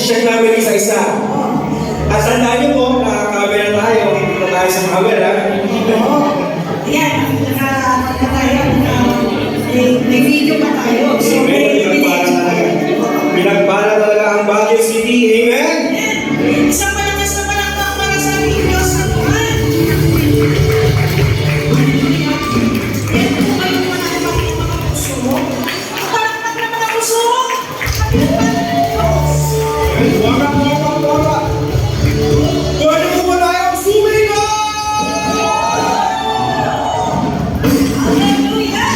i-check namin isa-isa. At tandaan niyo po, naka-camera tayo, hindi na tayo sa camera. Ayan, may video pa tayo. So, pinagpala talaga ang Baguio City. Amen? Isang malakas na palakpak para sa ating Diyos na Tuhan. Yan po kayo manalpak ng mga puso mo. Palakpak na mga puso mo. Wala. Pwede mo ba tayong sumigaw? Hallelujah!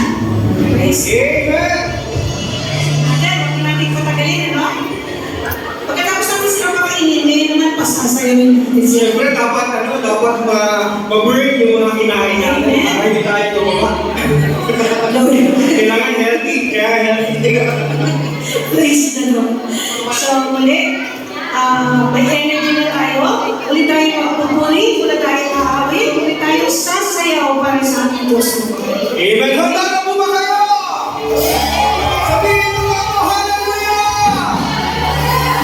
Praise God. Amen! Ayan, huwag natin patagalin, ano? Pagkatapos natin sila makainin, ngayon naman pasasayawin natin sila. Siyempre, dapat ma-burn yung mga kinain natin para hindi tayo tumama. Kailangan healthy, kaya healthy. Praise the Lord. So, muli, may energy na tayo. Ulit tayo magpupuli, ulit tayo kaawin, ulit tayo sasayaw para sa ating Diyos. Amen! Handa na po ba kayo? Sabihin mo nga po, hallelujah!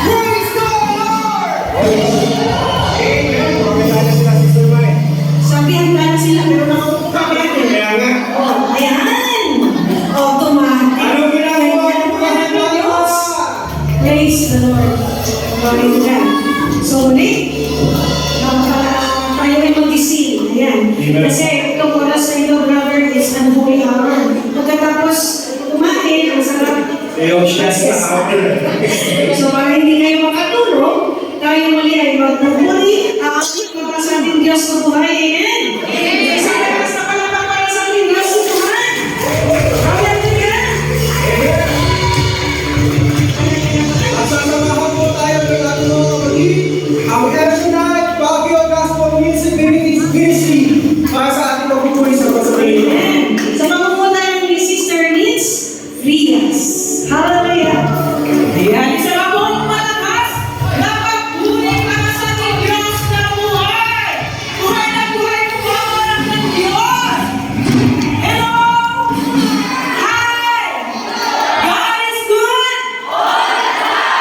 Praise the Lord! Amen! Pagkakala na sila, Sister Mai. Sabihan ka na sila, pero nakaupo ka natin. Kaya nga. Ayan! Automatic. Ano ginagawa niyo po ng Diyos? Praise the Lord. Glory to God. So, ulit, tayo ay mag-isin. Ayan. Kasi itong oras sa ito, brother, is an holy hour. Pagkatapos kumain, ang sarap. Ayaw siya sa hour. So, para hindi kayo makatulog, tayo muli ay magpupuli ang para sa ating Diyos na buhay. Amen? Kasi lakas na palabang para sa ating Diyos na buhay. Hallelujah! At sasamahan po tayo ng ating mga kapatid, ang National Baguio Gospel Music Ministry para sa ating pagpupuli sa pasabalin. Amen. Sa pamumunan ni Sister Liz Frias. Hallelujah! Ayan. Isa na po ang malakas na pagpuli para sa ating Diyos na buhay. Buhay na buhay po ang anak ng Diyos. Hello! Hi! God is good!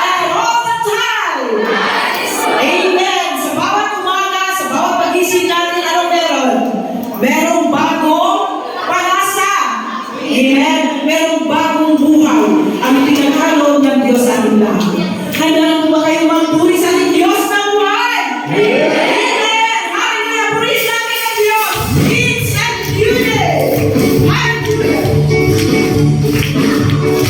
And all the time! Amen! Sa bawat umaga, sa bawat pagising natin, ano meron? Merong bagong palasa. Amen. Merong bagong buhay. Ang pinagkaloob ng Diyos sa ating lahat. Handa na po ba kayo magpuri sa ating Diyos na buhay? Amen. Hallelujah. Puri sa ating ang Diyos. It's and beauty. Hallelujah. It's and beauty. Hallelujah.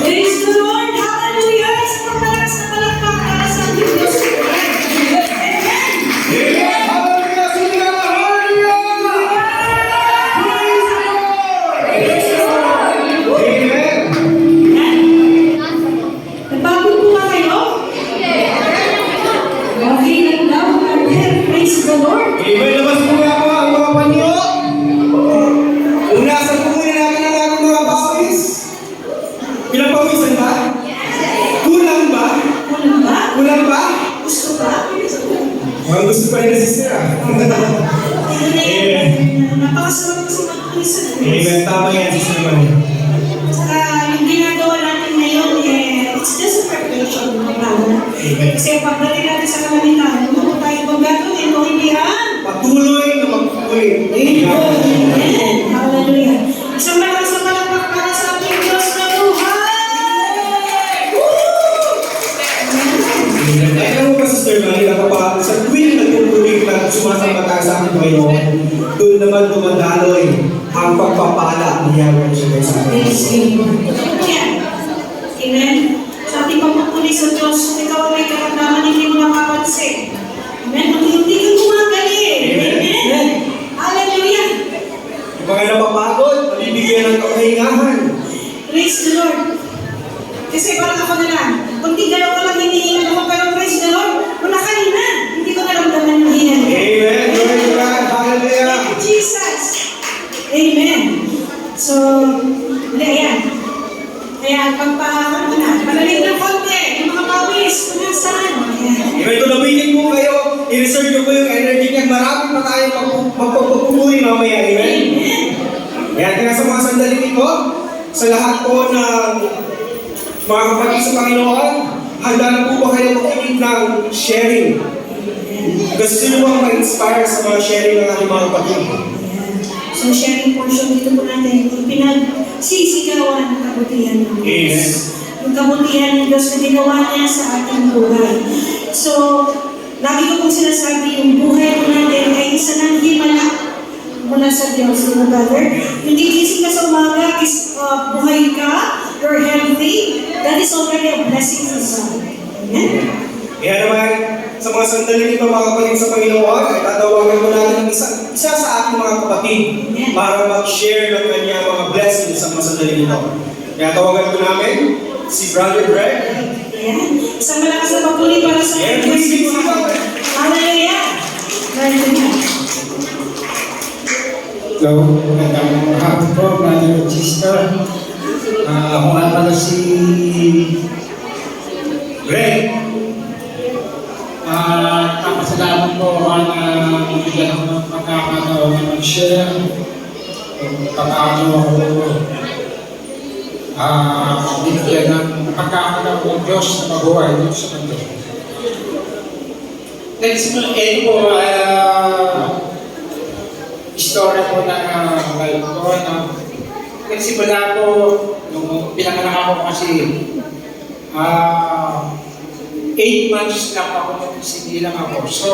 Praise the Lord! Hallelujah! Isang malakas na palakpakan sa ating Diyos. Amen! Hallelujah! Sigaw! Hallelujah! Praise the Lord! Amen! Nagbago po ba kayo? Okay lang daw. Amen. Praise the Lord! Amen! Labas po nga po ang mga panyo. Unasan po muna natin ang ating mga bawis. Pinapawisan ba? Kulang ba? Kulang ba? Kulang ba? Gusto ba? Ang gusto pa rin na sister ah. Amen. Napakasarap kasi mag-listen. Amen. Tama yan, sister naman. Saka yung ginagawa natin ngayon, it's just a preparation ng Panginoon. Amen. Kasi pagdating natin sa kalamitan, ano tayo bang gagawin o hindi yan? Patuloy na magpatuloy. Amen. Hallelujah. Isang malakas na palakpak para sa ating Diyos na buhay! Woo! Ay, alam mo ba, Sister Mary, sa tuwing nagtutuloy na sumasamba tayo sa ating Panginoon, doon naman dumadaloy ang pagpapala ni Yahweh siya sa atin. Praise Him. Yan. Amen. Sa ating pagpupuli sa Diyos, ikaw ay may karamdaman hindi mo napapansin. Amen. Hindi ka gumagaling. Amen. Hallelujah. Yung mga napapagod, mabibigyan ng kapahingahan. Praise the Lord. Kasi parang ako na lang, kung di galaw ka lang hinihingan ako, pero praise the Lord, wala kanina. Hindi ko naramdaman yung hingan. Amen. Glory to God. Hallelujah. Thank you, Jesus. Amen. So, ayan. Kaya pagpahakan mo na. Malalim ng konti. Yung mga pawis, kung nasaan. Ayan. Amen. Kung nabitin po kayo, i-reserve nyo po yung energy niya. Marami pa tayo magpapupuri mamaya. Amen. Amen. Yan, kaya sa mga sandali nito, sa lahat po ng mga kapatid sa Panginoon, handa na po ba kayo makinig ng sharing? Gusto nyo bang ma-inspire sa mga sharing ng ating mga kapatid? So, sharing portion dito po natin, yung pinagsisigawan ng kabutihan ng Diyos. Amen. Yung kabutihan ng Diyos na ginawa niya sa ating buhay. So, lagi ko pong sinasabi, yung buhay po natin ay isa ng himala mula sa Diyos, mga brother. Yung gigising ka sa umaga, is buhay ka, you're healthy, that is already a blessing from God. Amen? Kaya naman, sa mga sandali nito mga kapatid sa Panginoon, ay tatawagan mo natin isa sa ating mga kapatid para mag-share ng kanyang mga blessings sa mga sandali nito. Kaya tawagan ko namin si Brother Greg. Ayan. Isang malakas na papuli para sa Ayan, ating please, Diyos. please, Hallelujah! Hallelujah! Hello, magandang hapon po, brother and sister. Ako nga pala si Greg. Napasalamat po ako na bigyan ako ng pagkakataon na mag-share. Pagkakataon ako binigyan ng pagkakataon ng Diyos na mabuhay dito sa mundo. Nagsimula po, istorya po ng life ko. Nagsimula po, nung pinanganak ako kasi 8 months lang ako nung isinilang ako. So,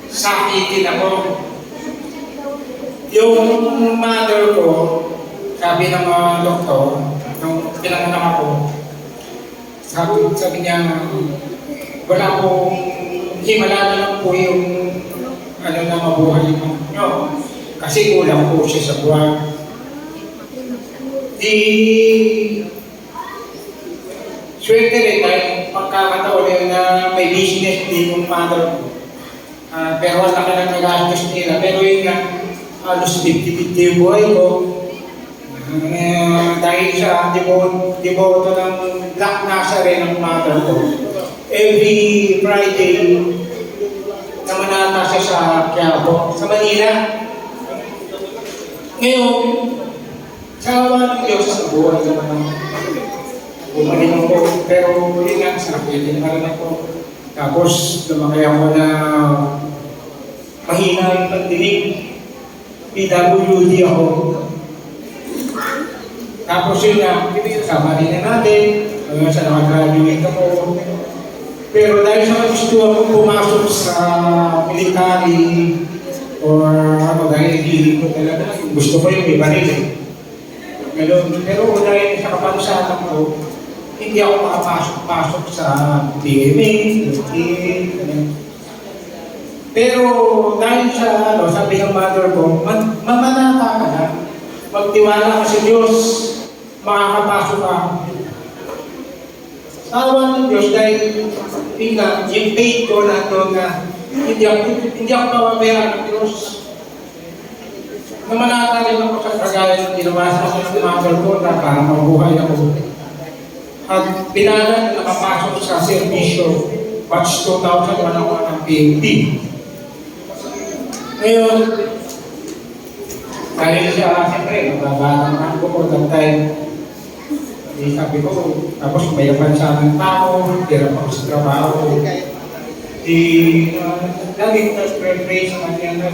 sakitin ako. Yung mother ko, sabi ng mga doktor, nung pinanganak ako, sabi niya, wala pong himala na lang po yung ano na mabuhay nyo. Kasi kulang po siya sa buwan. Di swerte rin dahil pagkakataon rin na may business din yung mother ko. Pero wala ka lang nag-gastos nila. Pero yun nga, halos 50-50 yung buhay ko. Dahil sa devoto ng Black Nazarene ng mother ko. Every Friday, namanata siya sa Quiapo, sa Manila. Ngayon, sa awa ng Diyos, sa buhay naman ako. Bumalik ako, pero yun nga, sa pwede na rin ako. Tapos, lumaki ako na mahina yung pagdinig. PWD ako. Tapos yun nga, kasama rin na natin. Hanggang sa nakagraduate ako. Pero dahil sa gusto ako pumasok sa military or ano, dahil hilig ko talaga, gusto ko yung iba rin eh. Pero dahil sa kapansanan ko, hindi ako makapasok sa DMA, pero dahil sa, sabi ng mother ko, mamanata ka na, magtiwala ka sa Diyos, makakapasok ka. Awa ng Diyos dahil yung faith ko na ito na hindi ako mababayaran ng Diyos. Namanata rin ako sa kagaya ng ginawa sa mother ko na para mabuhay ako. At pinalan na nakapasok sa servisyo, batch 2001 ako ng PNP. Ngayon, dahil siya, siyempre, nababatang ko that time. Sabi ko, tapos mayapan sa aming tao, hirap ako sa trabaho. Laging nag-pray sa kanya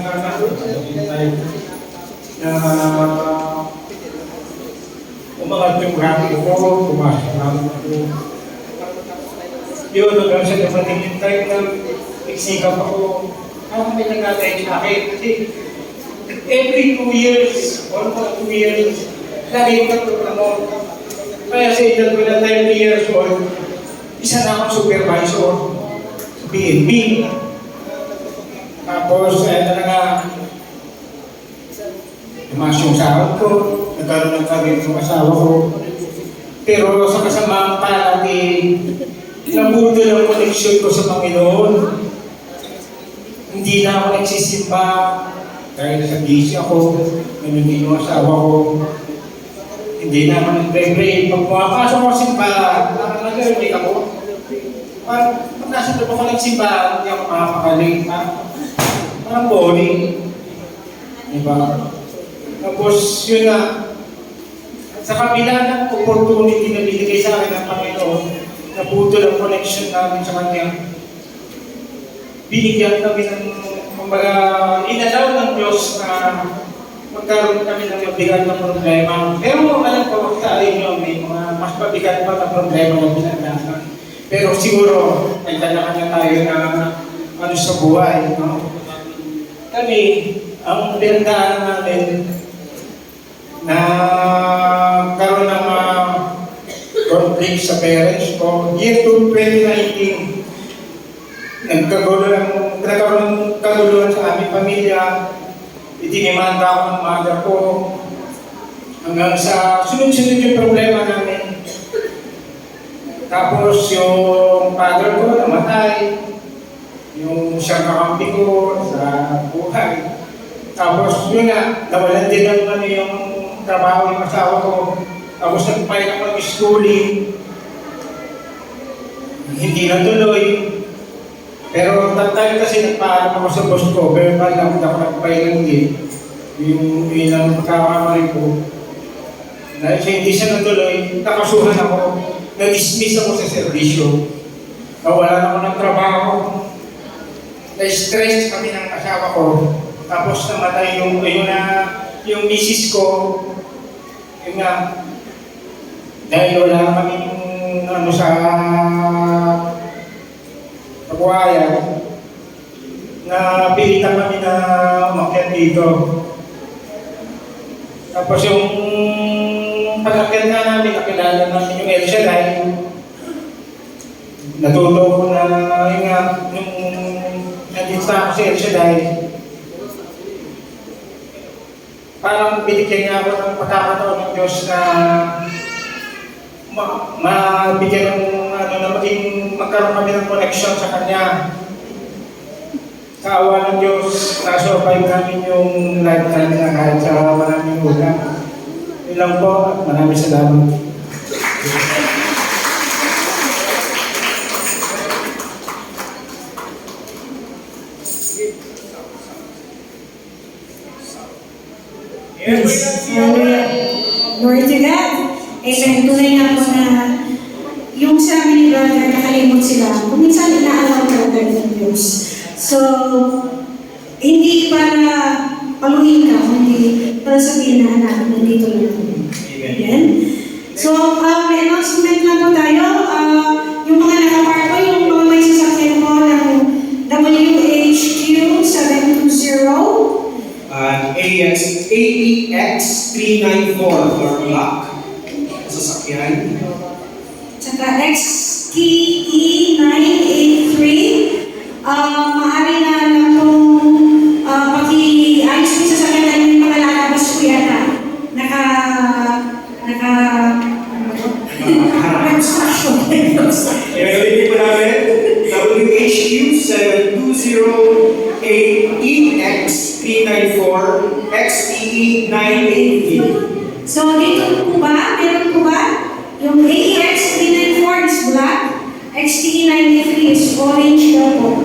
na umangat yung graphic ko, pumasok namin ako. Yun, hanggang sa dumating yung time na nagsikap ako, may nagkatayin sa akin. Kasi every 2 years, almost 2 years, lagi yung katulong. Kaya sa edad ko na 30 years old, isa na akong supervisor sa PNP. Tapos, talaga, tumaas yung sahod ko, nagkaroon ng career yung asawa ko. Pero sa kasamaang palad, nabudol ang koneksyon ko sa Panginoon. Hindi na ako nagsisimba dahil sa busy ako, nanunod yung asawa ko. Hindi na ako nag-pray. Pag pumapasok ako sa simbahan, nag-pray ako. Pag nasa doon ako nagsimbahan, hindi ako makapakaling. Parang boring. Diba? Tapos yun na, sa kabila ng opportunity na binigay sa akin ng Panginoon, naputol ang connection namin sa Kanya. Binigyan kami ng, kumbaga, inalaw ng Diyos na magkaroon kami ng mabigat na problema. Pero alam ko, sa inyo, may mga mas mabigat pa na problema na binagdasan. Pero siguro, nagdala na tayo na ano sa buhay. No? Kami, ang pinagdaan namin na karoon ng conflict sa parents ko. Year 2019, nagkaroon ng kaguluhan sa aming pamilya. Itinimanda ako ng mother ko hanggang sa sunod-sunod yung problema namin. Tapos yung father ko namatay, yung siyang kakampi ko sa buhay. Tapos yun nga, nawalan din ng yung trabaho ng asawa ko. Tapos nagpahin ako ng schooling. Hindi na tuloy. Pero tatay kasi nagpaalam ako sa boss ko, pero pala ako nagpahin din. Yung ilang pagkakamali ko. Dahil siya hindi siya natuloy, nakasuhan ako. Na-dismiss ako sa servisyo. Nawalan ako ng trabaho. Na-stress kami ng asawa ko. Tapos namatay yung misis ko. Yun nga, dahil wala kaming ano sa pagwaya, na pilitan kami na umakyat dito. Tapos yung pag-akyat na namin, nakilala namin yung El Shaddai. natuto ko na yun nga, nung nandito na ako sa El Shaddai, parang binigyan niya ako ng pagkakataon ng Diyos na mabigyan ng na magkaroon kami ng connection sa Kanya. Sa awa ng Diyos, na-survive namin yung life namin na kahit sa maraming ulang. Yun lang po, at maraming salamat. Yes. Glory to God. Amen. Tunay nga po na yung sabi ni brother, nakalimot sila. Kung minsan inaalaw talaga ng Diyos. So, hindi para paluhin ka, hindi para sabihin na anak, nandito lang ako. Amen. So, may announcement lang po tayo. Yung mga nakaparko, yung mga may sasakyan po ng WHQ 720. AEX 394 for block. Sasakyan. Tsaka XTE 983. Maaari na lang kung paki-ayos mo sa sakyan na yung mga lalabas ko yata. Construction. Ulitin po namin, WHQ 720 AEX 394 XTE 983. So, dito po ba? Meron po ba? Yung AEX 394 is black, XTE 983 is orange daw po.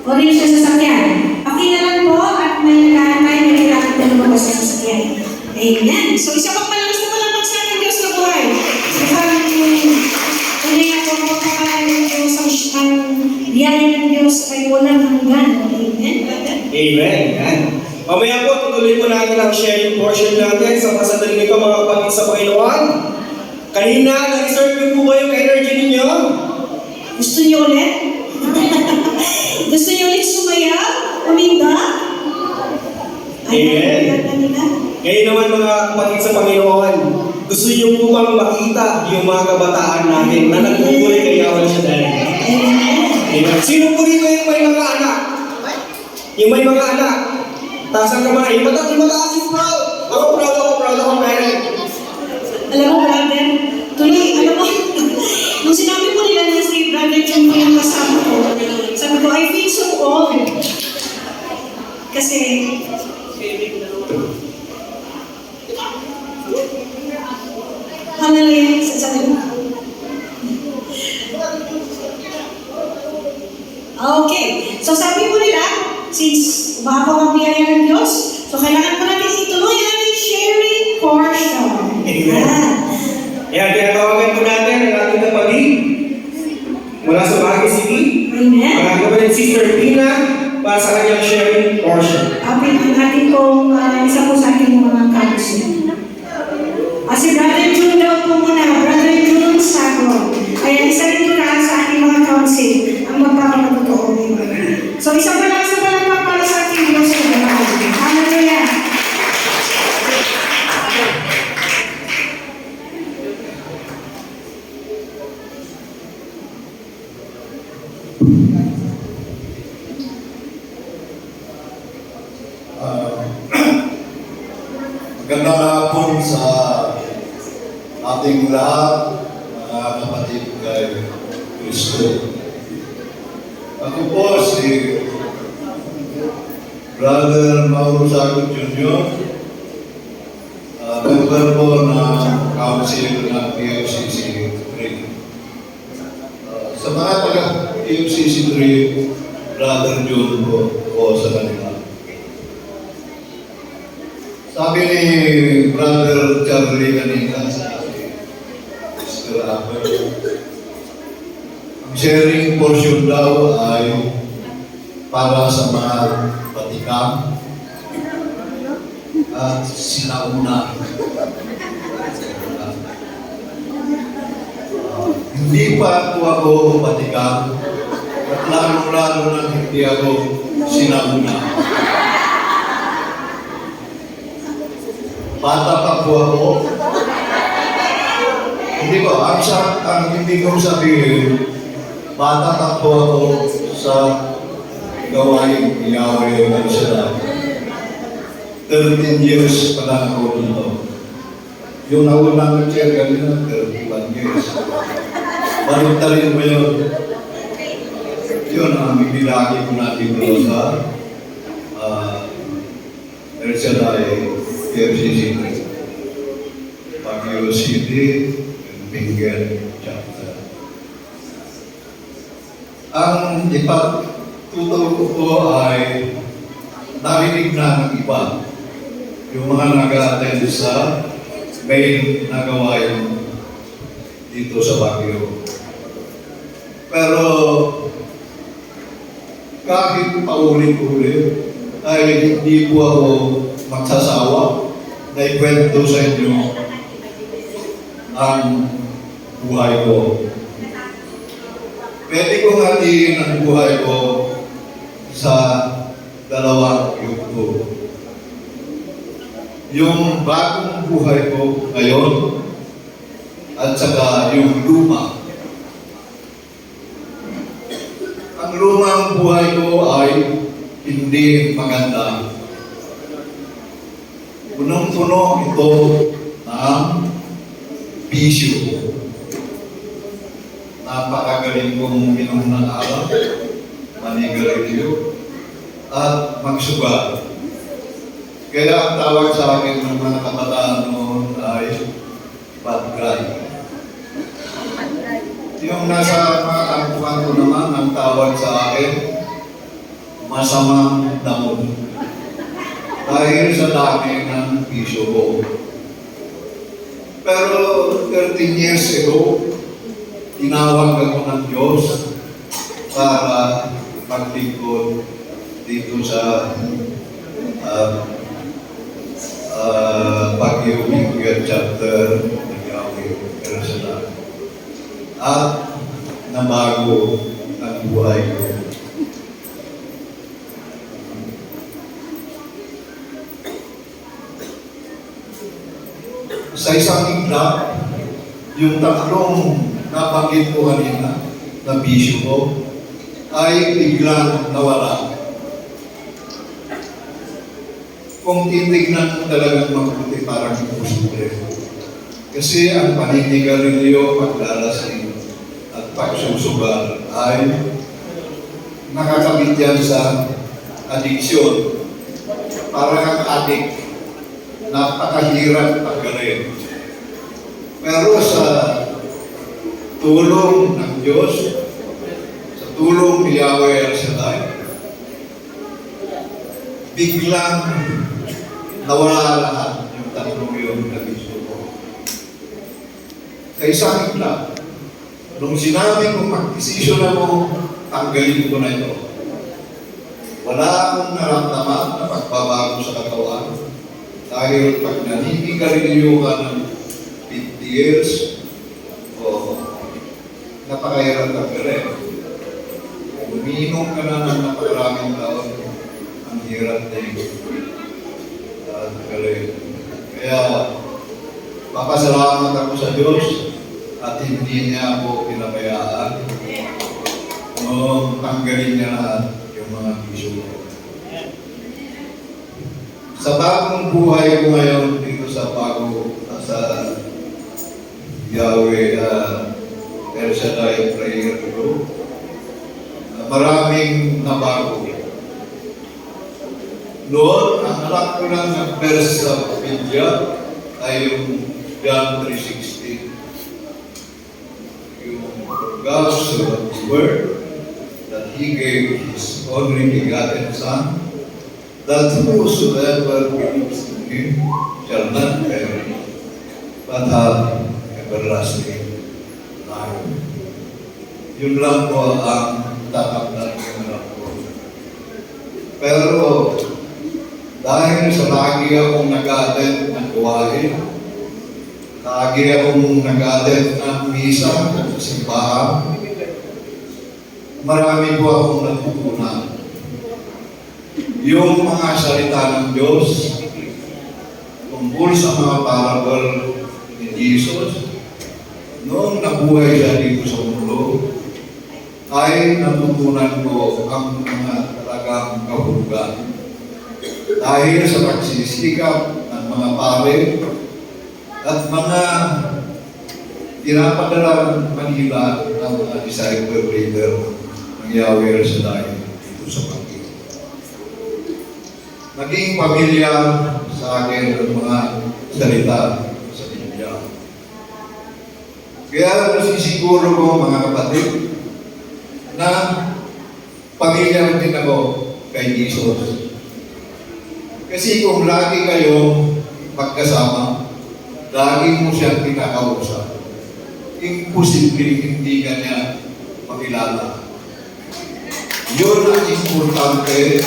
Orange na sasakyan. Pakita lang po at may nagkakantay na kailangan po lumabas sa sasakyan. Amen. So, isa pang malakas na malakas sa ating Diyos na buhay. So, parang tunay na po po kapaan ng Diyos ang biyaya ng Diyos ay walang hanggan. Amen. Amen. Yan. Mamaya po, tutuloy po natin ang sharing portion natin sa pasandaling ito mga kapatid sa Panginoon. Kanina, na-reserve po ba yung energy ninyo? Gusto niyo ulit? Gusto niyo ulit sumaya? Uminda? Amen. Ngayon naman mga kapatid sa Panginoon, gusto niyo po bang makita yung mga kabataan natin na nagpupuri kay Yahweh Shaddai? Amen. Sino po rito yung may mga anak? Yung may mga anak? Taas ang kamay. Yung mataas yung proud. Ako proud ako parent. Alam mo, brother, tuloy, alam mo, nung sinabi ko nila na si brother John mo yung kasama ko, sabi ko, I feel so old. Kasi, hallelujah, sasabi mo. Okay, so sabi mo nila, since umapaw ang biyaya ng Diyos, so kailangan po natin ituloy ang ating sharing portion. Amen. Kaya tinatawagan po natin ang ating kapatid mula sa Baguio City. Amen. Mga kapatid Sister Pina para sa kanyang sharing portion. Apin ang ating pong isa po sa ating mga council. Si Brother June daw po muna, Brother June Sagro. Ayan, isa rin na sa ating mga council ang magpapakatotoo. So, isang malakas na palagpak para sa ating Diyos na bahay. Hallelujah! Magandang hapon sa ating lahat, mga kapatid kay Kristo. Ako po si Brother Mauro Sagot Jr., member po ng Council ng PFCC 3. Sa mga taga-PFCC 3, Brother John po sa kanila. Sabi ni Brother Charlie kanina sa Mr. Apple, ang sharing portion daw ay para sa mga Batikang at sinauna. Hindi pa ako Batikang at lalo-lalo na hindi ako sinauna. Bata pa po ako. Hindi ko, ang hindi ko sabihin, matatakbo ako sa gawain Yahweh ng Shaddai. 13 years pa lang ako dito. Yung naunang nag-chair kanina, 31 years. Balitarin mo yun. Yun ang bibilaki ko natin doon sa El Shaddai, KFCC, Baguio City, and Benguet chapter. Ang ipagtuturo ko ay narinig na ng iba. Yung mga nag-attend sa main na gawain dito sa Baguio. Pero kahit paulit-ulit ay hindi po ako magsasawa na ikwento sa inyo ang buhay ko. Pwede kong hatiin ang buhay ko sa dalawang yugto. Yung bagong buhay ko ngayon at saka yung luma. Ang lumang buhay ko ay hindi maganda. Punong-puno ito ng bisyo. Napakagaling kong minom ng alak, manigarilyo, at magsugal. Kaya ang tawag sa akin ng mga kabataan noon ay bad guy. Yung nasa mga kampuan ko naman, ang tawag sa akin, masamang damo. Dahil sa dami ng bisyo ko. Pero 13 years ago, tinawag ako ng Diyos para maglingkod dito sa Baguio Benguet chapter ng Yahweh El Shaddai. At nabago ang buhay ko. Sa isang iglap, yung tatlong nabanggit ko kanina na bisyo ko ay biglang nawala. Kung titignan mo talagang mabuti, parang imposible. Kasi ang paninigarilyo, paglalasing at pagsusugal ay nakakabit yan sa addiction. Parang ang addict, napakahirap paggalin. Pero sa tulong ng Diyos, sa tulong ni Yahweh El Shaddai, biglang nawala lahat yung tatlong yun na bisyo ko. Sa isang iglap, nung sinabi kong mag-desisyon ako, tanggalin ko na ito. Wala akong naramdaman na pagbabago sa katawan. Dahil pag naninigarilyo ka ng 50 years, napakahirap tanggalin. Umiinom ka na ng napakaraming taon, ang hirap din. Kaya, papasalamat ako sa Diyos at hindi niya ako pinabayaan. Tanggalin niya lahat yung mga bisyo ko. Sa bagong buhay ko ngayon dito sa Yahweh El Shaddai Prayer Group, maraming nabago. Noon, ang alam ko lang ng verse sa Biblia ay yung John 3:16. Yung God's word that He gave His only begotten Son, that whosoever believes in Him shall not perish, but have everlasting life. Yun lang po ang tatakdan ko. Pero dahil sa lagi akong nag-attend ng gawain, lagi akong nag-attend ng misa sa simbahan, marami po akong natutunan. Yung mga salita ng Diyos tungkol sa mga parable ni Jesus nabuhay siya dito sa mundo, ay natutunan ko ang mga talagang kahulugan. Dahil sa pagsisikap ng mga pare at mga pinapadala ng Manila ng mga disciple leader ng Yahweh Shaddai dito sa Panginoon. Naging pamilya sa akin ang mga salita sa Biblia. Kaya nasisiguro ko mga kapatid na pamilya din ako kay Jesus. Kasi kung lagi kayo magkasama, lagi mo siyang kinakausap, imposible hindi ka niya makilala. Yun ang importante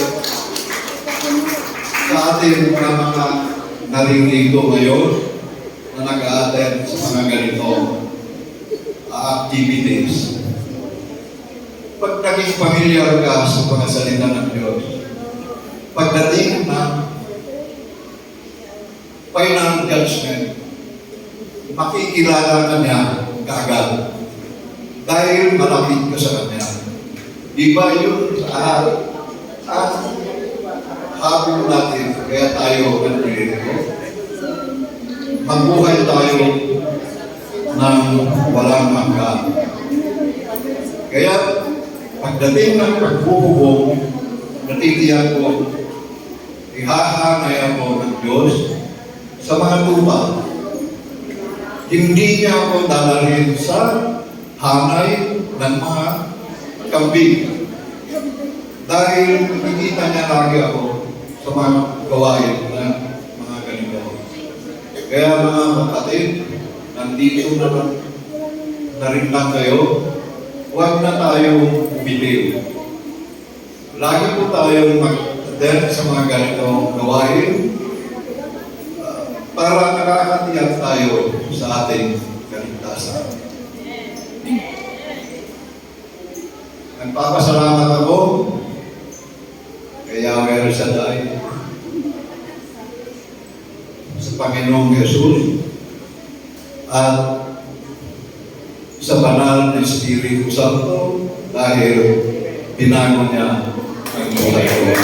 sa atin na mga narinig ko ngayon na nag-a-attend sa mga ganito activities. Pag naging familiar ka sa mga salita ng Diyos, pagdating ng final judgment, makikilala ka niya kaagad dahil malapit ka sa Kanya. Di ba yun ang habol natin, kaya tayo nandito. Magbuhay tayo ng walang hanggan. Kaya pagdating ng pagbuhubong, natitiyak ko, ihahanay ako ng Diyos sa mga tupa. Hindi niya ako dadalhin sa hanay ng mga kambing. Dahil nakikita niya lagi ako sa mga gawain na mga ganito. Kaya mga kapatid, nandito na rin lang kayo, huwag na tayong bumiliw. Lagi po tayong mag-attend sa mga ganitong gawain para nakakatiyak tayo sa ating kaligtasan. Nagpapasalamat ako kay Yahweh Shaddai sa Panginoong Jesus at sa banal na Espiritu Santo dahil binago niya ang buhay ko.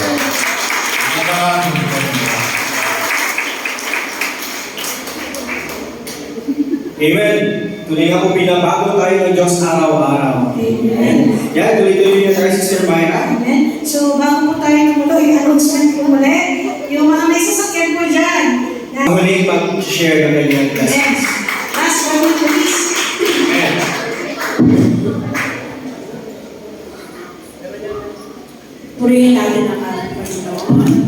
Amen. Tunay nga po binabago tayo ng Diyos araw-araw. Amen. Yan, tuloy-tuloy na tayo, Sister Myra. Amen. So, bago po tayo tumuloy, announcement po muli. Yung mga may sasakyan po dyan. Ang huli, mag-share ng kanyang Yes. blessings. Last one, please. Amen. Purihin natin ang ating Panginoon.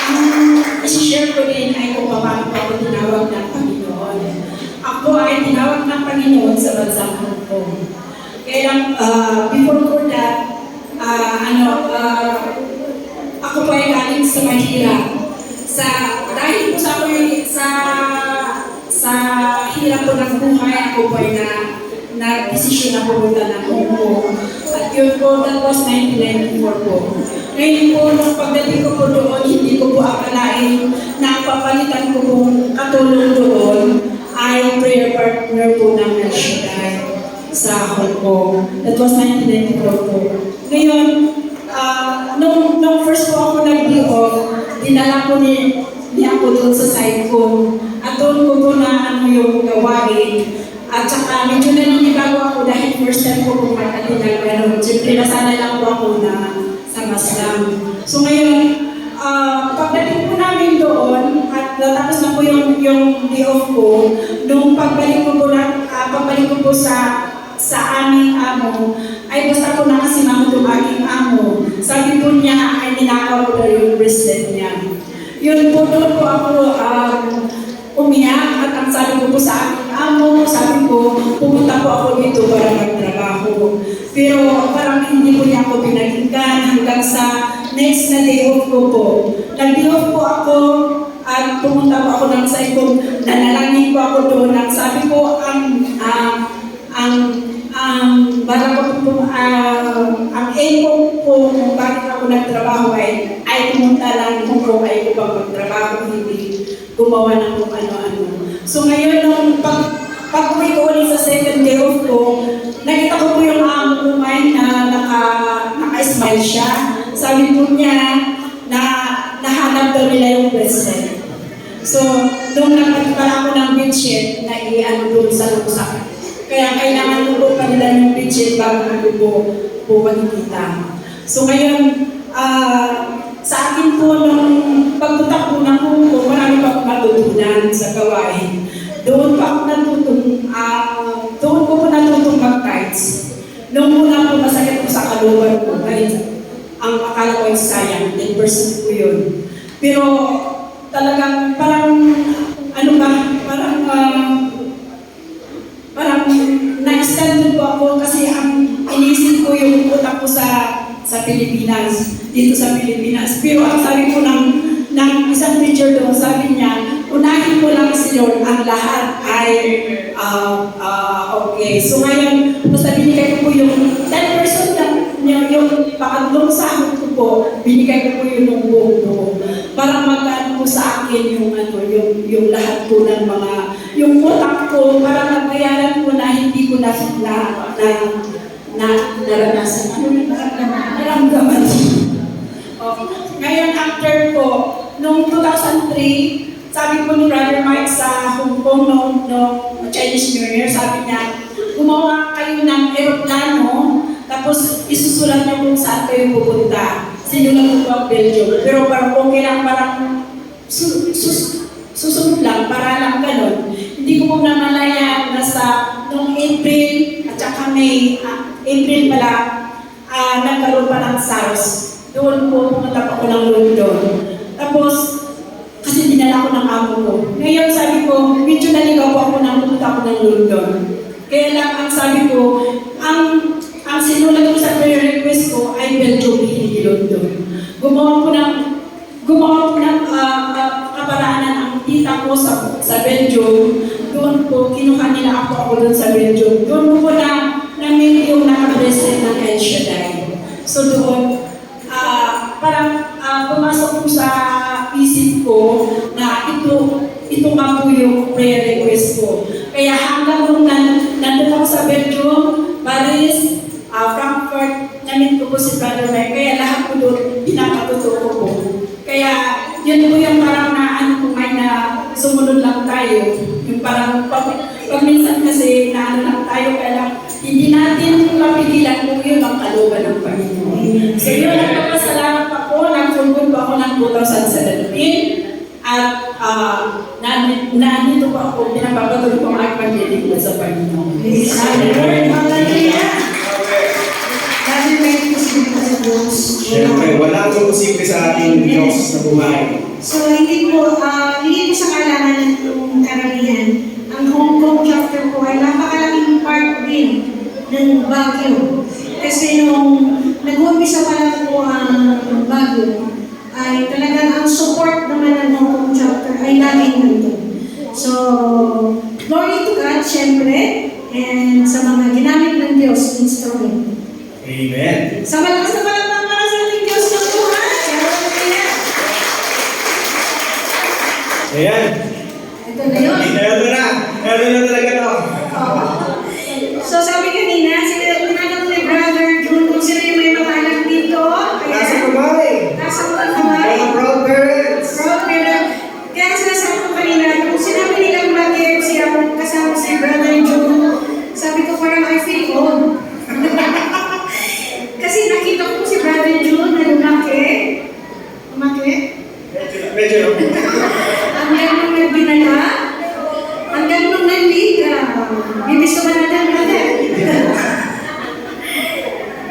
Ang isi-share ko din ay kung paano po ako tinawag ng Panginoon. Ako ay tinawag ng Panginoon sa bansang Hong Kong. Kaya lang, before ko that, ako po ay galing sa mahirap. Dahil po sa hirap ko ng buhay, ako po ay na-desisyon na pumunta ng Hong Kong. At yun po, that was 1994 po. Ngayon po, nung pagdating ko po doon, hindi ko po akalain na papalitan ko pong katulong doon ay prayer partner po ng El Shaddai sa Hong Kong. That was 1994 po. Ngayon, nung first po ako nag-off, dinala ko ni ako doon sa side ko. At doon ko po na yung gawain. At saka medyo naninibago ako dahil first time ko po mag-attend ng gano'n. Siyempre, nasanay lang po ako na sa Maslam. So ngayon, pagdating po namin doon, at natapos na po yung day off ko, nung pagbalik ko po sa aming amo, ay basta ko nakasimang yung aking amo. Sabi po niya, ay ninakaw ko na yung bracelet niya. Yun po, doon po ako umiyak at ang sabi ko po sa aking amo, sabi ko, pumunta po ako dito para magtrabaho. Pero parang hindi po niya ako pinakinggan hanggang sa next na day off ko po. Nag-day off po ako at pumunta po ako ng site ko, nanalangin po ako doon. Ang sabi ko, ang aim ko po kung bakit ako nagtrabaho ay pumunta lang kung ay ko pang magtrabaho, hindi gumawa ng kung ano-ano. So ngayon, nung pag-uwi ko niya na nahanap daw nila yung bracelet. So, nung nagpatala ako ng bedsheet, na i-ano doon sa lusak. Kaya kailangan lubo pa nila yung bedsheet bago po magkikita. So ngayon, sa akin po, nung pagpunta ko ng Hongkong, marami pa akong natutunan sa gawain. Doon pa ako doon ko po natutong mag-kites. Nung una po, masakit po sa kaluban ko. Ang akala ko ay sayang, 10% po yun. Pero talagang parang, ano ba, parang na-stand po ako kasi ang inisip ko yung utak ko sa Pilipinas, dito sa Pilipinas. Pero ang sabi ko ng isang teacher doon, sabi niya, unahin mo lang si Lord, ang lahat ay okay. So ngayon, basta binigay ko po yung 10% lang, yung pangatlong sahod ko po, binigay ko po yun ng buong para magkaan po sa akin yung lahat po ng mga, yung utak ko, para magbayaran ko na hindi ko naranasan. Naramdaman. Ngayon, after ko, noong 2003, sabi ko ni Brother Mike sa Hong Kong noong Chinese New Year, sabi niya, gumawa kayo ng aeroplano, tapos isusulat niyo kung saan kayo pupunta. Sinulat ko ang Belgium. Pero parang okay lang, parang susunod lang, para lang ganun. Hindi ko po namalaya na sa noong April at saka May, April pala, nagkaroon pa ng SARS. Doon po, pumunta pa ko ng London. Tapos, kasi dinala ko ng amo ko. Ngayon sabi ko, medyo naligaw po ako nang pumunta ko ng London. Kaya lang ang sabi ko, ang sinulat ko sa prayer request ko ay Belgium, hindi London. Gumawa po ng kaparaanan ang tita ko sa Belgium. Doon po, kinuha nila ako doon sa Belgium. Doon po na-meet yung nakablessed ng El Shaddai. So doon, parang pumasok po sa isip ko na ito nga po yung prayer request ko. Kaya hanggang nung nandun ako sa Belgium, Paris, Frankfurt, na-meet ko po si Brother Mike. Kaya lahat po doon, pinapatuto ko po. Kaya yun po yung parang na sumunod lang tayo. Yung parang pag minsan kasi lang tayo, kaya hindi natin mapigilan kung yun ang kalooban ng Panginoon. So yun, nagpapasalamat pa po, nagtulgod po ako ng 2017 at nandito po ako, pinapapatuloy po ang aking paglilingkod sa Panginoon. Brother Mike, po sa Diyos. Siyempre, walang imposible sa ating Diyos na buhay. So, hindi po sa kailangan ng karamihan. Ang Hong Kong chapter po ay napakalaking part din ng Baguio. Kasi nung nag-umpisa pa lang po ang Baguio, ay talagang ang support naman ng Hong Kong chapter ay laging nandun. So, glory to God, syempre, and sa mga ginamit ng Diyos, instrument. Amen. Sa malakas na palapang para sa ating Diyos ng buhay. Ayan. Ito na yun. Ito na talaga to. So sabi kanina, tinanong ni Brother June kung sino yung may mga anak dito. Nasa kamay. Nasa mga kamay. Mga proud parents. Proud parents. Kaya sinasabi ko kanina, kung sinabi nilang mag-air siya kung kasama si Brother June, sabi ko parang I feel old. Kasi nakita ko si Brother June na lumaki. Medyo. Hanggang nung nagbinala, hanggang nung nanliga. Bibis ko ba natin, brother?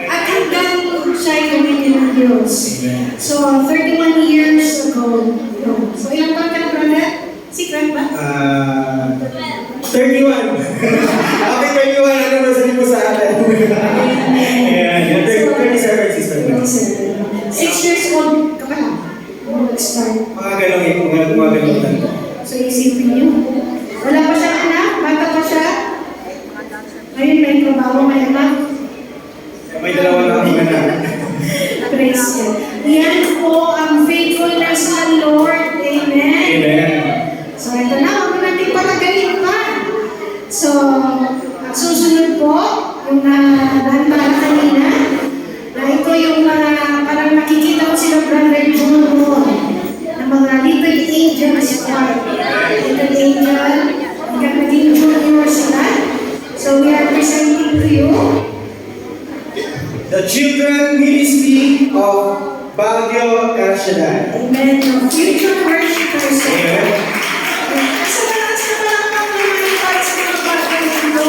At hanggang siya'y gamitin ng Diyos. So, 31 years ago. So, ilang taon ka na, brother? Secret ba? 31. Happy 31 anniversary po sa atin. Ayan. 37, sister. 6 years old ka pa lang. Nag-start. Mga ganong So, isipin niyo. Wala pa siyang anak? Bata pa siya? Ngayon may trabaho, may anak. May dalawa na akong anak. Praise God. Yan po ang faithfulness ng Lord. Amen. Amen. So, ito na. Huwag natin patagayin pa. So, at susunod po, yung nandala kanina, na ito yung parang nakikita ko sila part. Little Angel, hanggang maging junior sila. So we are presenting to you The Children Ministry of Baguio El Shaddai. Amen. The future worshipers. Amen. Sa palakpak naman para sa mga bagay nito.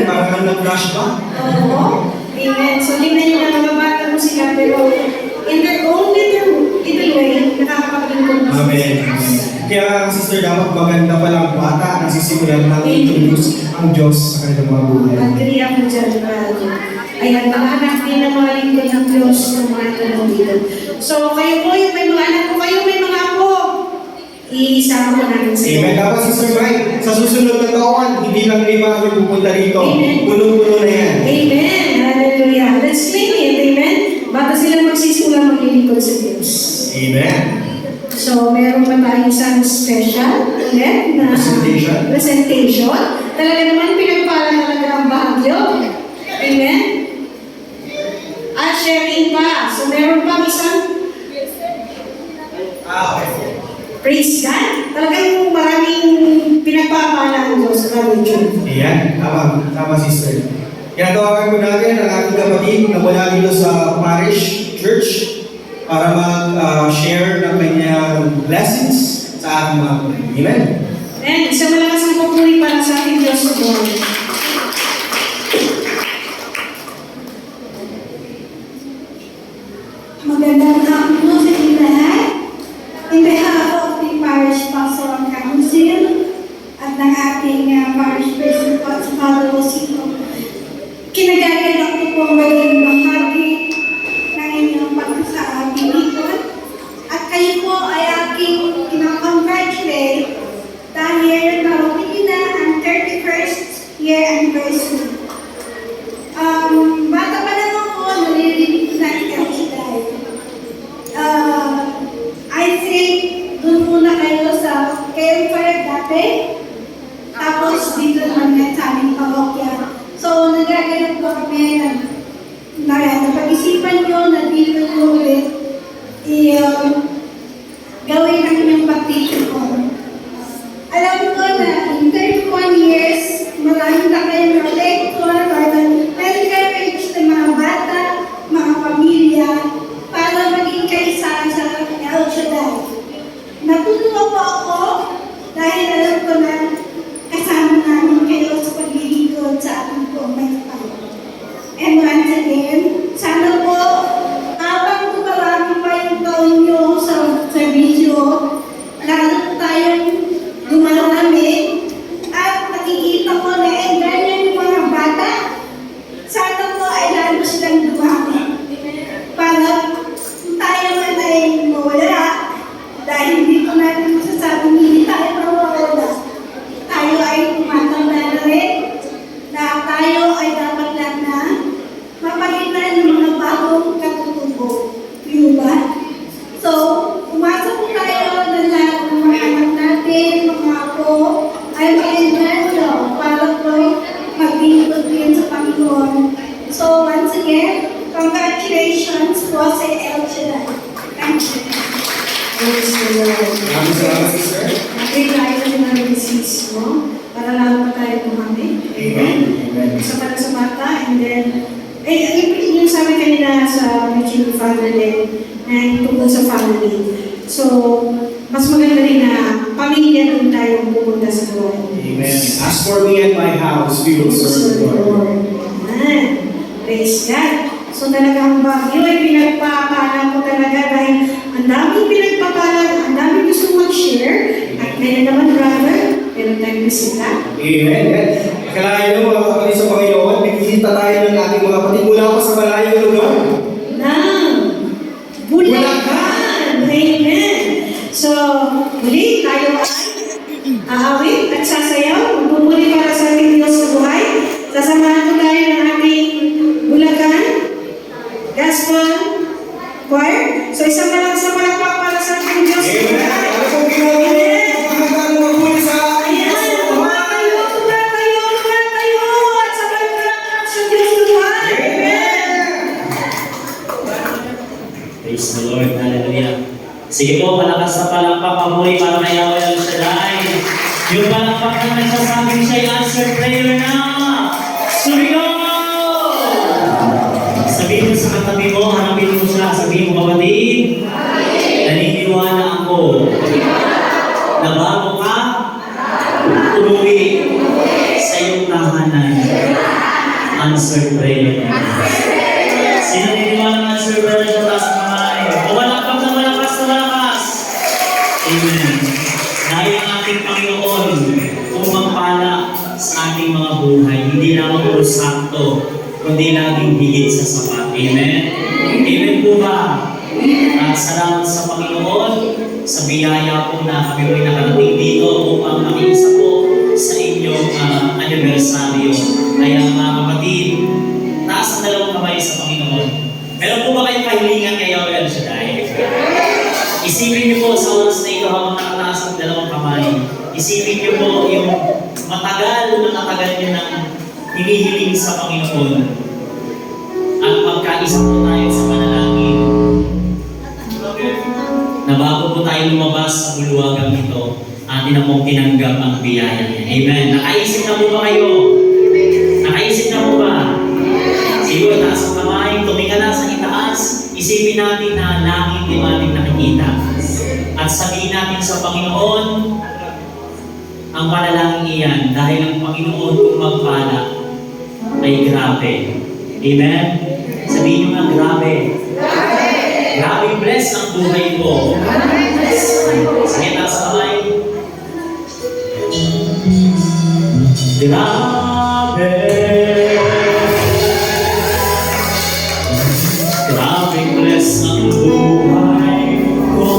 Parang nag-rush ba? Oo. Amen. So, di na nila nababata mo sila, pero in their own little way, nakakapaglingkod mo. Amen. Kaya sister, dapat maganda pa lang bata na sisimulan ng introduce ang Diyos sa kanilang mga buhay. Agree ako dyan, brother. Ayan, mga anak din na mga lingkod ng Diyos ng mga tanong dito. So, kayo po, yung may mga anak po kayo, may mga apo, iisama ko namin sa iyo. Amen. Dapat sister Mike, sa susunod na taon, hindi lang 5 ang pupunta rito. Amen. Puno-puno na yan. Amen. Hallelujah. Let's claim it. Amen. Bago sila magsisimula maglilingkod sa Diyos. Amen. So, meron pa tayong isang special ulit na presentation. Talaga naman pinagpala talaga ang bahagyo. Amen. At sharing pa. So, meron pa isang Okay. praise God. Talagang maraming pinagpapala ang Diyos sa religion. Ayan. Tama sister. Kaya tawagan ko natin ang ating kapatid na wala dito sa parish church para mag-share ng kanyang blessings sa ating mga kapatid. Amen. And isang malakas ang pupuri para sa ating Diyos sa buhay. Magandang hapon po sa inyo lahat. In behalf of the Parish Pastoral Council at ng ating Parish President po sa Father Rosito, kinagagalak ko po maging bahagi ng inyong pagkakabilikon at kayo po ay aking kinakongratulate dahil narating na ang 31st year anniversary. Bata pa lang ako, naririnig na ikaw today. I think doon muna kayo sa campfire dati, tapos dito naman yan sa aming parokya. So, nagaganap po kami na napag-isipan nyo na dito nyo ulit gawin ang inyong pagtitipon. Alam ko na in 31 years, maraming na kayong reflector, meron kayo reach ng mga bata, mga pamilya, para maging kaisa sa El Shaddai. Natutuwa po ako dahil alam ko na kasama namin kayo sa paglilingkod sa ating buong may tayo. And once again, sana po, habang dumarami pa yung taon nyo sa video, lalo po tayong dumarami at nakikita ko na ganyan yung mga bata, sana po ay lalo silang dumami. Para tayo man ay mawala, dahil hindi ko natin masasabing hindi tayo mawawala. Tayo ay tumatanda na rin, na tayo ay dapat lang na mapalitan ng mga bagong katutubo. Yung ba? So, umasa po tayo na lahat ng mga anak natin, mga apo, ay ma-enjoy para po maglingkod din sa Panginoon. So, once again, congratulations po sa El Shaddai. Thank you. Praise the Lord. Maraming salamat sister. Agree tayo sa mga disease mo para lalo pa tayo kumami. Amen. Amen. Isa para sa bata, and then, yung sabi kanina sa Teaching Family, na tungkol sa family. So, mas maganda rin na pamilya din tayo pupunta sa buhay. Amen. As for me and my house, we will serve the Lord. Amen. Praise God. So talagang Baguio ay pinagpapala ko talaga dahil ang daming pinagpapala, ang daming gusto mag-share. At ngayon naman, brother, meron tayong bisita. Amen. Kailangan nyo mga kapatid sa Panginoon, bibisita tayo ng ating mga kapatid mula pa sa malayong lugar. Ng Bulacan. Amen. So, muli tayo ay aawit at sasayaw. Magpupuli para sa ating Diyos sa buhay. Sasamahan ko tayo ng ating Bulacan Gospel Choir. So, isang palakpak para sa ating Diyos sa Amen. buhay. Ano pong ginawa mo? Magandang magbuli sa Ayan, lugar kayo, at sabay palakpak sa Diyos sa buhay. Praise the Lord. Hallelujah. Sige po, malakas na palakpak pamuli para may Yahweh El Shaddai. Yung palakpak na nagsasabing siya'y answered prayer na. Sumigaw! Sabihin mo sa katabi mo, hanapin mo siya. Sabihin mo, kapatid, naniniwala ako na bago ka umuwi sa iyong tahanan. Answered prayer na. Sino naniniwala ng answered prayer sa taas ng kamay? O malakas na malakas na malakas. Amen. Dahil ang ating Panginoon pumapala sa ating mga buhay, hindi lamang puro sakto, kundi laging higit sa sapat. Amen? Amen po ba? At salamat sa Panginoon sa biyaya po na kami rin nakarating dito upang makiisa po sa inyong anibersaryo. Kaya mga kapatid, taas ang dalawang kamay sa Panginoon. Meron po ba kayong kahilingan kay Yahweh El Shaddai? Isipin niyo po sa oras na ito habang nakataas ang dalawang kamay. Isipin niyo po yung matagal niyo nang hinihiling sa Panginoon. At pagkaisa po tayo sa panalangin na bago po tayo lumabas sa buluwagang ito, atin na pong tinanggap ang biyaya niya. Amen. Nakaisip na po ba kayo? Nakaisip na po ba? Sige, taas ang kamay, tumingala sa itaas, isipin natin na langit yung ating nakikita. At sabihin natin sa Panginoon, ang panalangin iyan, dahil ang Panginoon kung magpala ay grabe. Amen? Sabihin nyo nga, grabe. Grabe bless ang buhay ko. Sige, taas ang kamay. Grabe. Grabe bless ang buhay ko.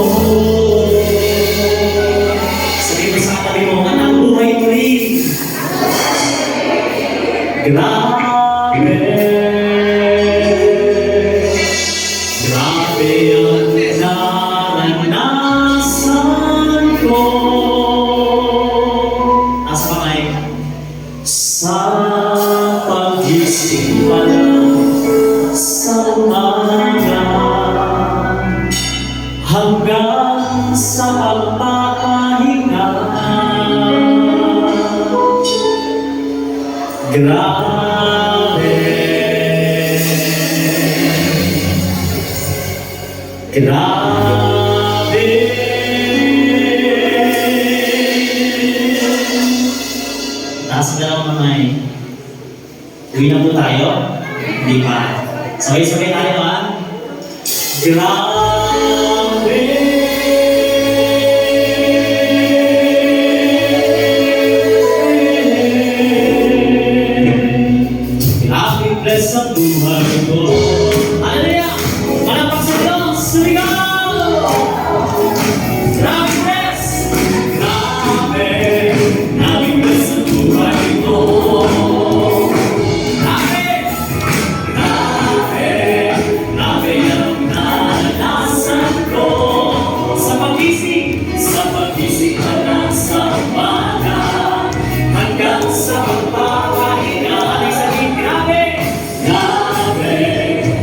Sabihin mo sa katabi mo, ang buhay ko rin. Grabe. Grabe ang naranasan ko. Asa pa kayo? Sa pag-isip pa lang sa umaga hanggang sa pagpapahinga. Grabe. Grabe. Taas na lang kamay. Uwi na po tayo? Hindi pa. Sabay-sabay tayo ha? Grabe. Grabe bless ang buhay ko. Hallelujah! Malapag sa Diyos! Sumigaw! Grabe bless! Grabe! Grabe bless ang buhay ko. Grabe! Grabe! Grabe ang naranasan ko. Sa pag-isip hanggang sa umaga, hanggang sa pagpapahinga. Aling sabihin, grabe! Grabe!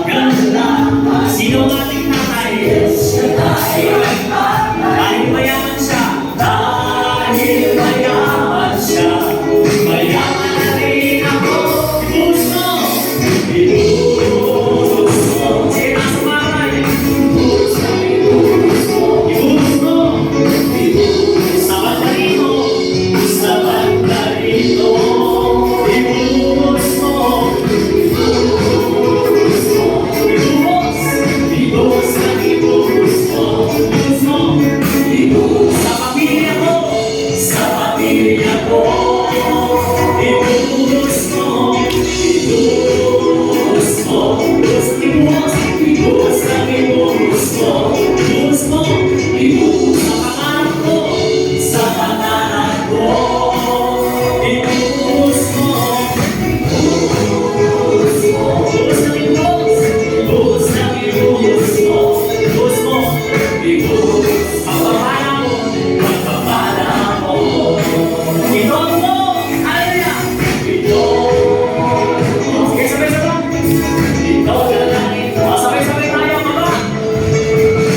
ganda. Sino ang ating tatay? Dahil mayaman siya. Dahil mayaman siya. Mayaman na rin ako. Ibuhos mo. Ibuhos mo. Sige, nasa bahay. Ibuhos mo. Ibuhos mo. Sa bandarito. Sa bandarito. Ibuhos mo. Ibuhos na ibuhos mo. Ibuhos mo. Ibuhos sa pamilya ko. Sa pamilya ko. Ibuhos mo. Ibuhos mo. Ibuhos. Ibuhos na ibuhos mo. Ibuhos mo. Ibuhos sa pangarap ko. Sa pangarap ko. Ibuhos mo. Ibuhos mo. Ibuhos na ibuhos. Ibuhos na ibuhos mo. Ibuhos mo. Ibuhos. Pagpapala mo. Pagpapala mo. Ito mo. Hallelujah. Ito. Sige, sabay-sabay. Ito na lang ito. Sabay-sabay tayo, baba.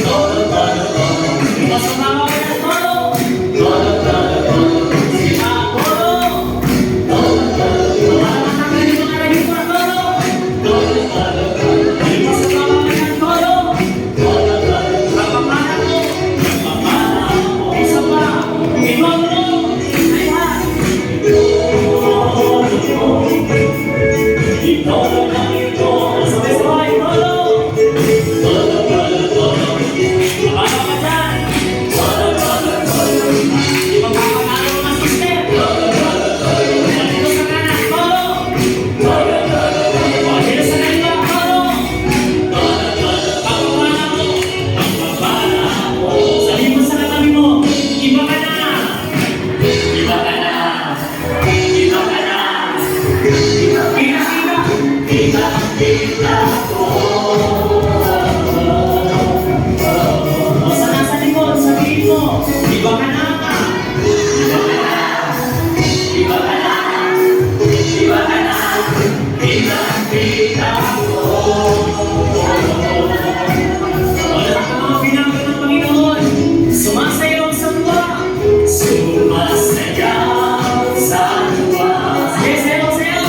Todo, todo, todo. Masama ka na, todo. Todo, todo, todo. Sige pa, todo. Todo, todo, todo. Matatagal yung mga naging pa, todo. Todo, todo, todo. Masama ka na, todo. Todo, todo. Pagpapala mo. Pagpapala mo. Isa pa. Ito mo. Ayan. Ito na lang ito. Sabay-sabay, todo. Todo, todo, todo. Mababa ka dyan. Todo, todo, todo. Di magpapanalo ng sister. Todo, todo, todo. Dito sa kanan, todo. Todo, todo, todo. Dito sa kaliwa, todo. Todo, todo. Pagpapala mo. Pagpapala mo. Sabihin mo sa katabi mo, iba ka na. Iba ka na. Iba ka na. Kita ko. O sa nasa likod, sabihin mo, iba ka na. Iba ka na. Iba ka na. Iba ka na. Kita ko. Wala ka mga pinanggan ng Panginoon. Sumasayaw sa tuwa. Sumasayaw sa tuwa. Sige, sayaw, sayaw.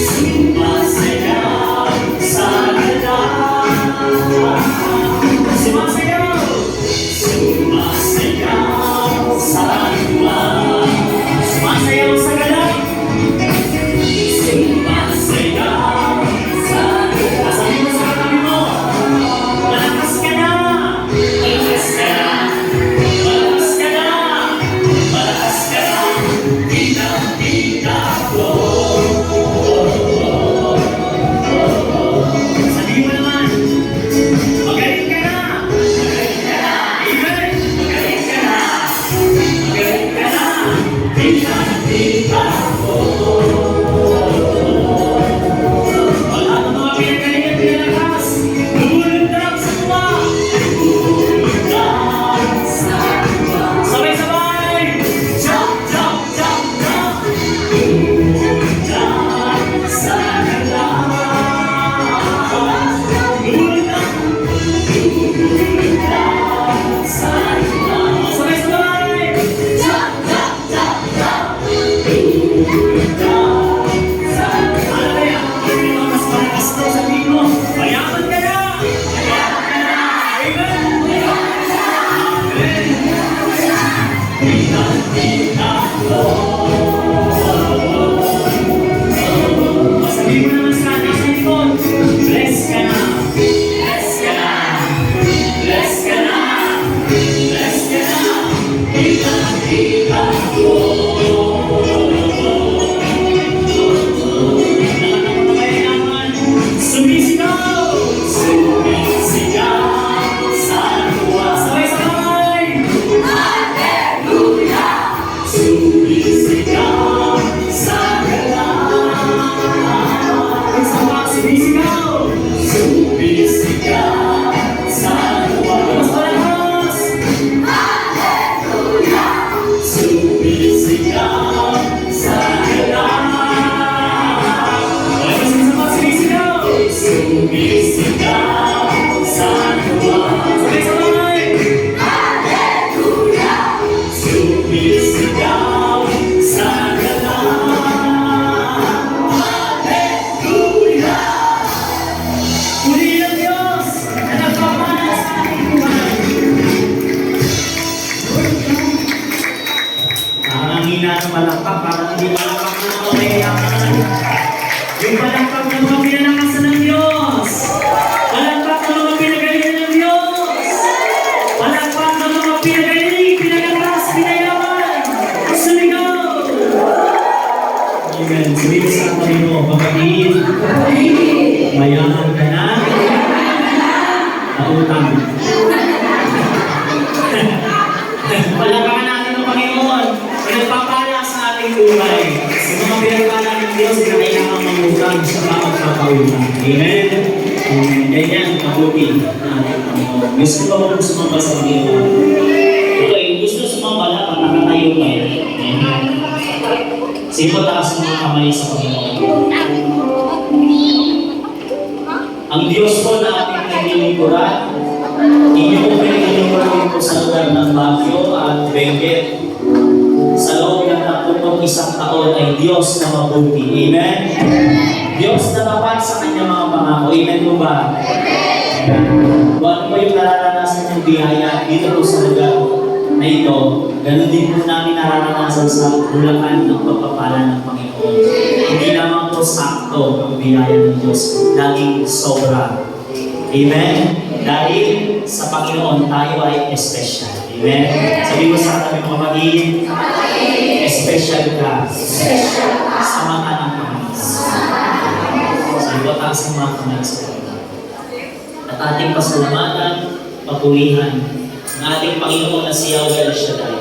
Sumasayaw sa ganda. Sumasayaw. Sumasayaw sa tuwa. Sumasayaw sa ganda. Sumasayaw sa tuwa. Sabi mo sa katabi mo, malakas ka na. Malakas ka na. Malakas ka na. Malakas ka na. Kita ko. Sabihin mo naman, magaling ka na. Magaling ka na. Amen. Magaling ka na. Magaling ka na. Kita ko. Wala ka mga pinagalingan, pinalakas. Lumulundag sa tuwa. Lumulundag sa tuwa. Sabay-sabay. Jump, jump, jump, jump. Lumulundag sa ganda. Lumulundag. Lumulundag sa tuwa. Sabay-sabay. Jump, jump, jump, jump. Lumulundag sa ganda. Hallelujah. Ang mga mas malakas daw sa tingin mo, mayaman ka na. Mayaman ka na. Amen. Amen. Kita ko. Sabihin mo naman sa nasa likod, bless ka na. Bless ka na. Bless ka na. Bless ka na. Kita ko. Sumisigaw! Sumisigaw sa tuwa. Sabay-sabay! Hallelujah! Sumisigaw sa gala. Isa pa, sumisigaw! Sumisigaw sa tuwa. Mas malakas! Hallelujah! Sumisigaw sa gala. Isa pa, sumisigaw! Mayaman ka na. Nautang. Palakpakan natin ang Panginoon. Nagpapala sa ating buhay. Sa mga pinagpala ng Diyos, na kailangan mangutang sa pagpapautang. Amen? Ganyan, mabuti na ating Panginoon. Gusto ko kung sumamba sa Panginoon. Okay, gusto sumamba na pag nakatayo kayo. Amen? Sino taas ng mga kamay sa Panginoon? Ang Diyos ko na ating naglilingkuran, inyo po pinagilingkuran po sa lugar ng Baguio at Benguet. Sa loob ng 31 taon ay Diyos na mabuti. Amen? Diyos na tapat sa kanyang mga pangako. Amen po ba? Kung ano po yung nararanasan ng biyaya dito po sa lugar na ito, ganun din po namin nararanasan sa bulakan ng pagpapala ng Panginoon. Hindi naman po sakto ang biyaya ng Diyos, laging sobra. Amen? Dahil sa Panginoon tayo ay special. Amen? Sabi mo sa kami mga kapatid, special ka. Sa mata ng Panginoon. Sabi ko, taas ang mga kamay sa Panginoon. At ating pasalamatan, papurihan, ng ating Panginoon na si Yahweh El-Shaddai,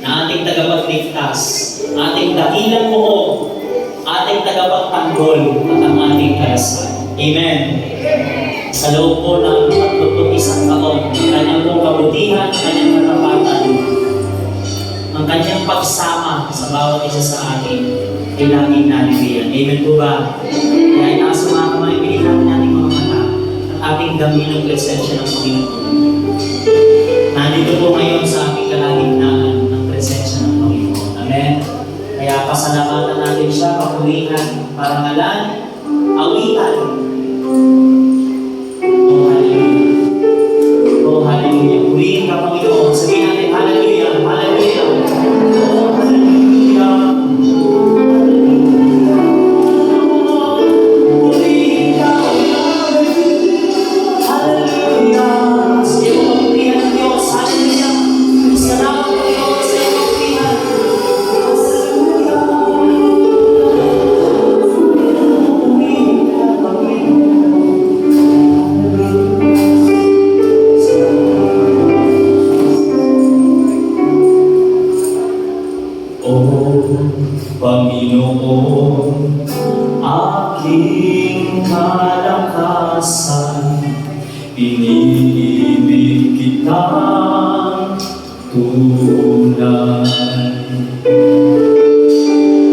na ating tagapagligtas, ating dakilang buo, ating tagapagtanggol, at ang ating kalasan. Amen. Sa loob po ng 31 taon, ang kanyang pong kabutihan, ang kanyang katapatan, ang kanyang pagsama sa bawat isa sa atin, ay laging naliliyan. Amen po ba? Kaya inaasa mga kamay, pilihan natin mga mata, at ating damin ng presensya ng Panginoon. Nandito po ngayon sa ating kalagitnaan ng presensya ng Panginoon. Amen? Kaya pasalamatan natin siya, papurihan, parangalan, awitan. Oh, hallelujah. Oh, hallelujah. Purihin ka, Panginoon. Sabihin natin, hallelujah, hallelujah. Oh, hallelujah. Purihin ka, hallelujah. Sige mo, purihan ng Diyos. Hallelujah. Salamat, Panginoon, sa iyong purihan. Panginoon, aking kalakasan, iniibig kitang tunay.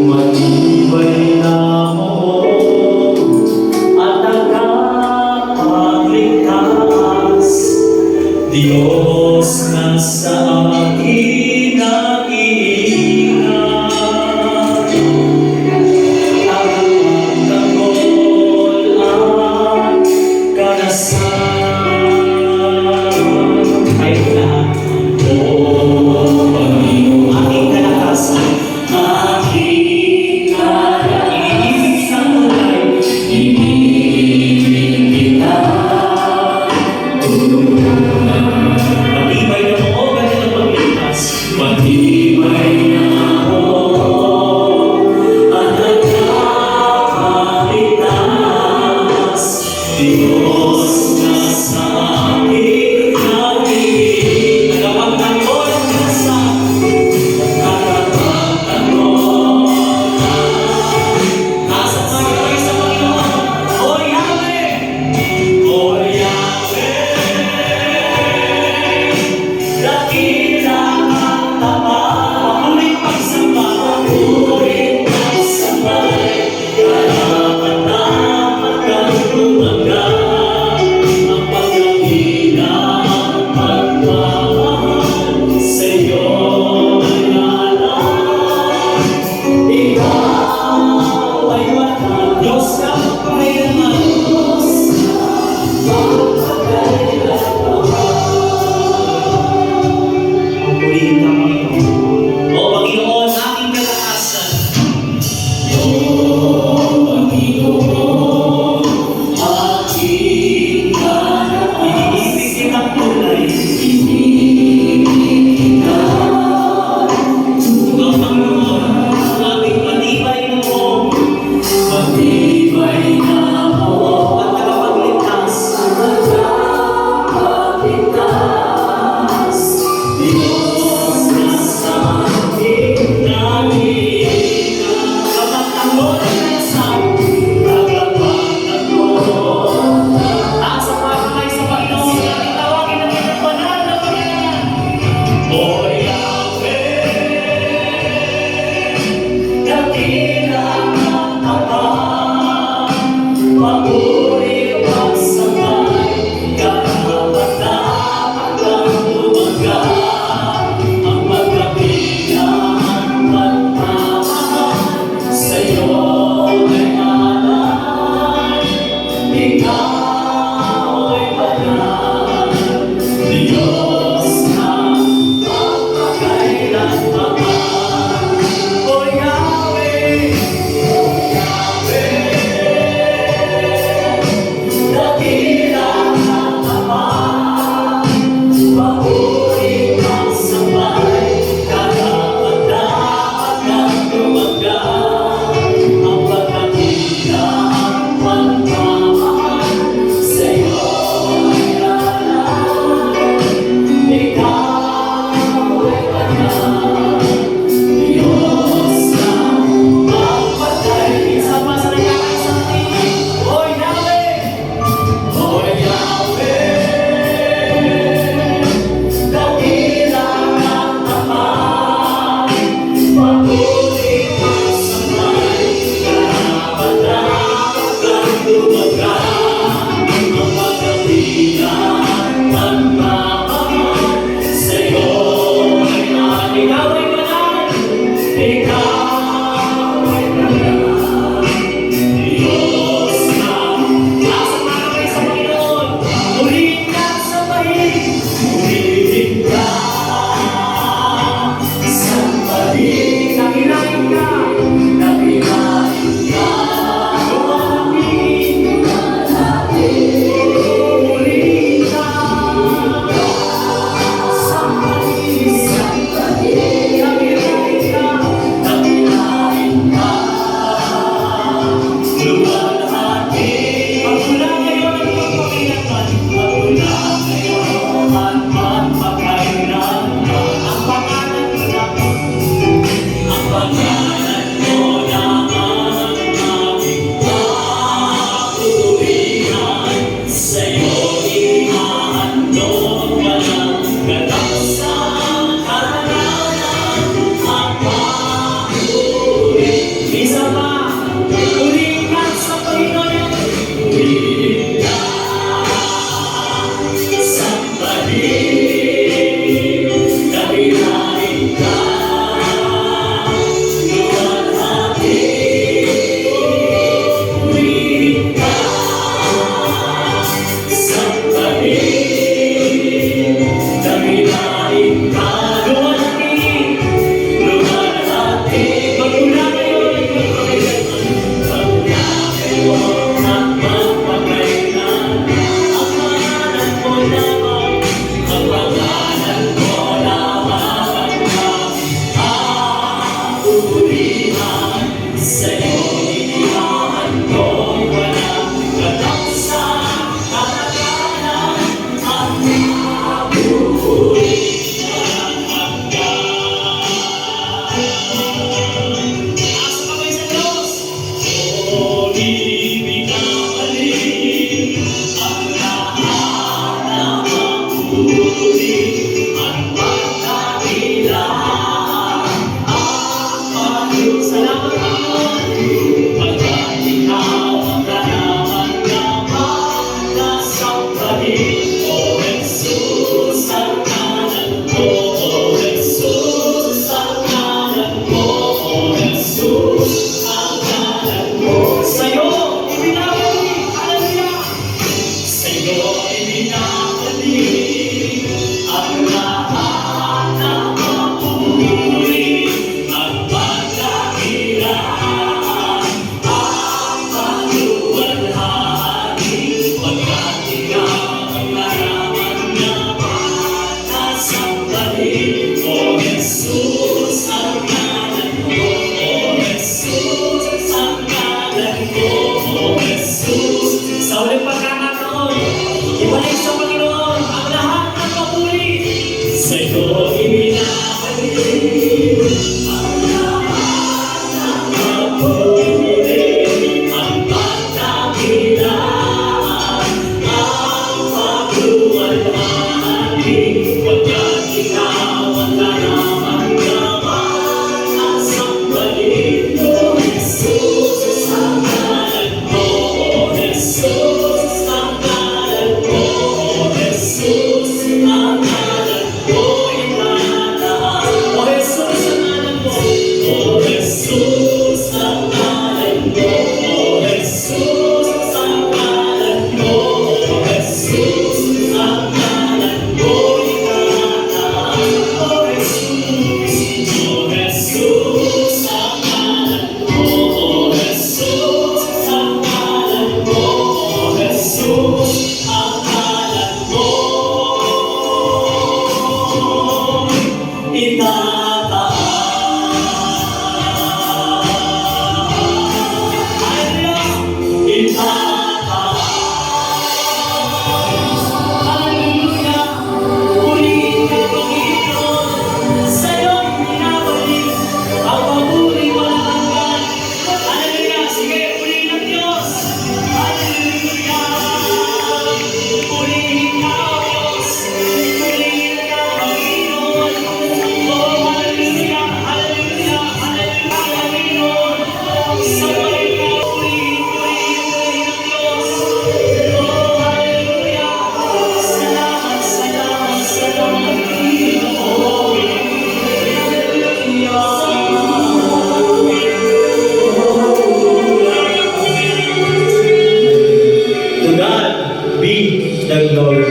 Matibay na mo at tagapagligtas, Diyos na sa akin nag-iingat.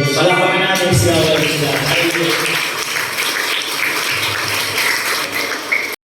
Palakpakan natin sila.